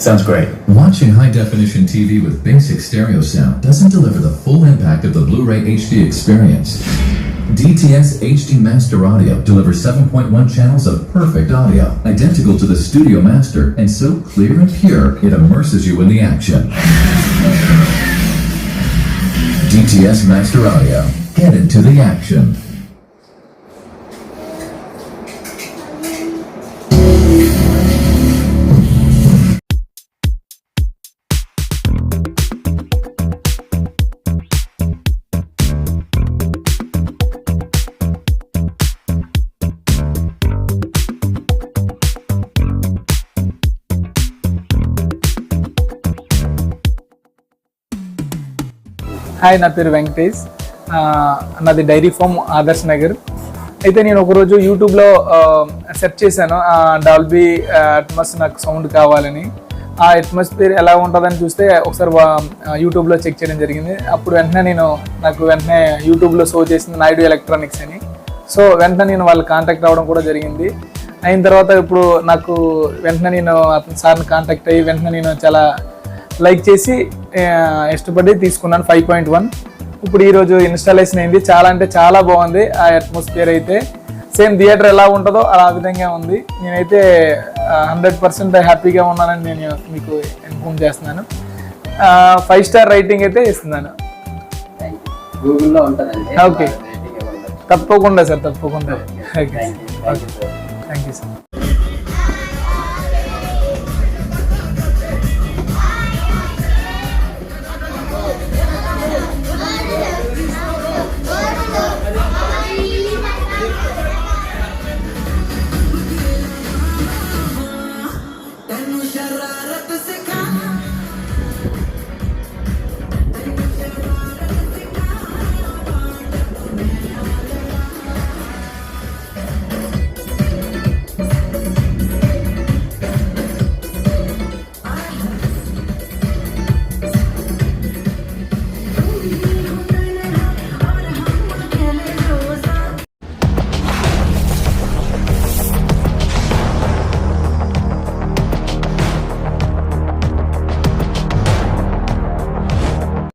Sounds great. Watching high-definition TV with basic stereo sound doesn't deliver the full impact of the Blu-ray HD experience. DTS HD Master Audio delivers 7.1 channels of perfect audio, identical to the Studio Master, and so clear and pure, it immerses you in the action. DTS Master Audio. Get into the action. Hi, నా పేరు వెంకటేష్. నాది dairy farm Adarsh Nagar. అయితే నేను ఒకరోజు యూట్యూబ్లో search చేశాను, Dolby Atmos నాకు sound కావాలని. ఆ అట్మాస్ఫియర్ ఎలా ఉంటుందని చూస్తే ఒకసారి యూట్యూబ్లో చెక్ చేయడం జరిగింది. అప్పుడు వెంటనే నాకు యూట్యూబ్లో షో చేసింది నాయుడు ఎలక్ట్రానిక్స్ అని. సో వెంటనే నేను వాళ్ళు కాంటాక్ట్ అవ్వడం కూడా జరిగింది. అయిన తర్వాత ఇప్పుడు నాకు వెంటనే నేను అతని సార్ని కాంటాక్ట్ అయ్యి వెంటనే నేను చాలా లైక్ చేసి ఇష్టపడి తీసుకున్నాను 5.1. ఇప్పుడు ఈరోజు ఇన్స్టాలేషన్ అయింది. చాలా అంటే చాలా బాగుంది. ఆ అట్మాస్ఫియర్ అయితే సేమ్ థియేటర్ ఎలా ఉంటుందో అలా విధంగా ఉంది. నేనైతే 100% హ్యాపీగా ఉన్నానని నేను మీకు ఇన్ఫార్మ్ చేస్తున్నాను. 5 స్టార్ రైటింగ్ అయితే ఇస్తున్నాను. గూగుల్లో ఉంటుందండి. ఓకే, తప్పకుండా సార్, తప్పకుండా. Okay, thank you sir.